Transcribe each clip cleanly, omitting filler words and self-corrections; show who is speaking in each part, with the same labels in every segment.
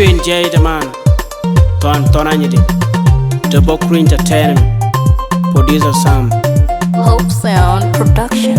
Speaker 1: Queen J the man, Ton Anyidi, The Bokru Entertainment, Producer Sam,
Speaker 2: Hope Sound Production.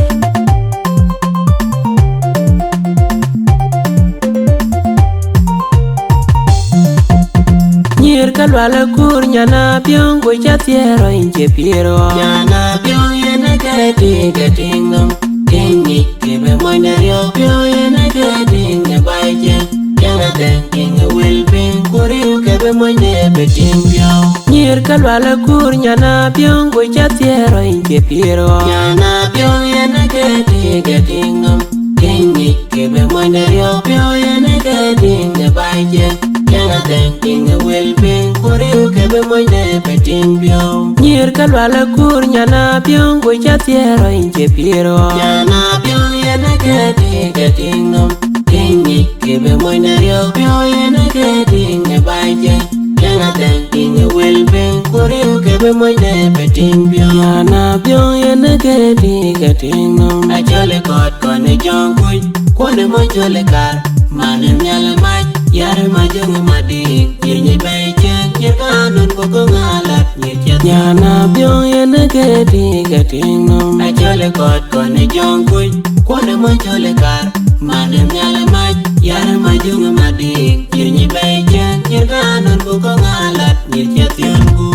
Speaker 3: Nyir kalwala kur nyana piong go chatiero inche piero
Speaker 4: Nyana piong yena kati katingam Kingi kibe moina rio piong yena kati nga baije Yana tenking a wilping kuriu kibe moina beting piong
Speaker 3: Nyir kalwala kur nyana piong go chatiero inche piero
Speaker 4: Nyana piong yena kati katingam Kingi kibe moina rio piong yena kati nga baije Yana tenking a wilping kuriu kibe moina beting piong
Speaker 3: Nyir kalwala kur nyana piong go chatiero inche piero
Speaker 4: Nyana piong yena kati katingam Kingi kibe moina rio piong yena kati nga baije Yana tenking a wilping kuriu kibe moina beting piong
Speaker 3: Nyana piong yena kati katingam
Speaker 4: Achole kot kone jong kuj Kone mo chole kar Mane nyale mach Yare majong madik Yenye bay cheng Yerkanun koko ngalat Nyechat
Speaker 3: Nyana piong yena kati katingam
Speaker 4: Achole kot kone jong kuj Kone mo chole kar Mane nyale mach Yare majong madik Yenye bay cheng Yerkanun koko ngalat Nyechat yonku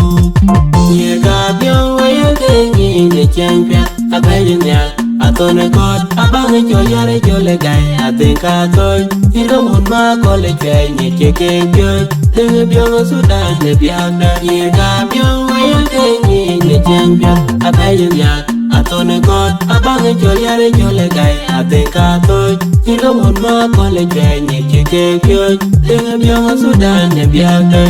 Speaker 4: Nyerka piong wayo kengi Nye cheng piat Abayin nyal Atone kot Abange chol yare chole gay Atinka toy Ino mun ma kole chwe Nye cheke pyoy Denge piong sudan Ne piagda Nyerka piong wayo kengi Nye cheng piat Abayin nyal Atone kot Abange chol yare chole gay Atinka toy Ino mun ma kole chwe Nye cheke pyoy Denge piong sudan Ne piagda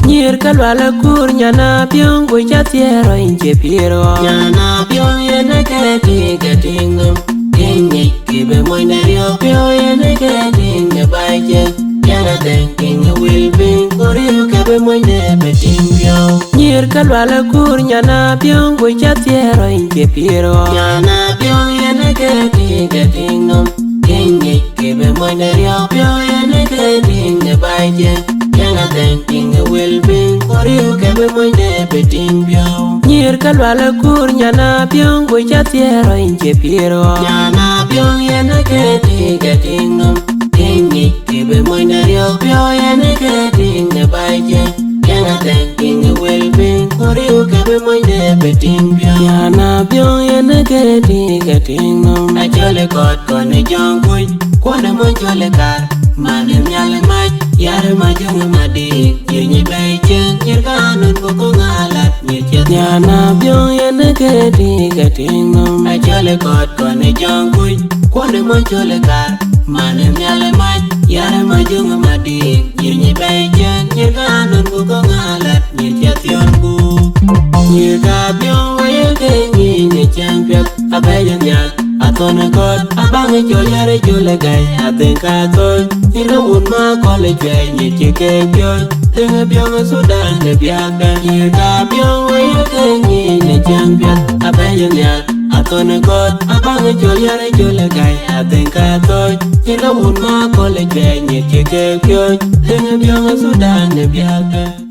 Speaker 3: Nyir kalwala kur nyana piong go chatiero inche piero
Speaker 4: Nyana piong yena kati katingam Kingi kibe moina rio piong yena kati nga baije Yana tenking a wilping kuriu kibe moina beting piong
Speaker 3: Nyir kalwala kur nyana piong go chatiero inche piero
Speaker 4: Nyana piong yena kati katingam Kingi kibe moina rio piong yena kati nga baije Yana tenking a wilping kuriu kibe moina beting piong
Speaker 3: Nyir kalwala kur nyana piong go chatiero inche piero
Speaker 4: Nyana piong yena kati katingam Kingi kibe moina rio piong yena kati nga baije Yana tenking a wilping kuriu kibe moina beting piong
Speaker 3: Nyana piong yena kati katingam
Speaker 4: Achole kot kone jong kuj Kone mo chole kar Mane nyale mach Yare majong madik Yenye bay cheng Yerkanun koko ngalat Nyechat
Speaker 3: Nyana piong yena kati katingam
Speaker 4: Achole kot kone jong kuj Kone mo chole kar Mane nyale mach Yare majong madik Yenye bay cheng Yerkanun koko ngalat Nyechat yonku Nyerka piong wayo kengi Nye cheng piat Abayin nyal Atone kot Abange chol yare chole gay Atinka toy Ino mun ma kole chwe Nye cheke pyoy Denge piong sudan Ne piagda Nyerka piong wayo kengi Nye cheng piat Abayin nyal Atone kot Abange chol yare chole gay Atinka toy Ino mun ma kole chwe Nye cheke pyoy Denge piong sudan Ne piagda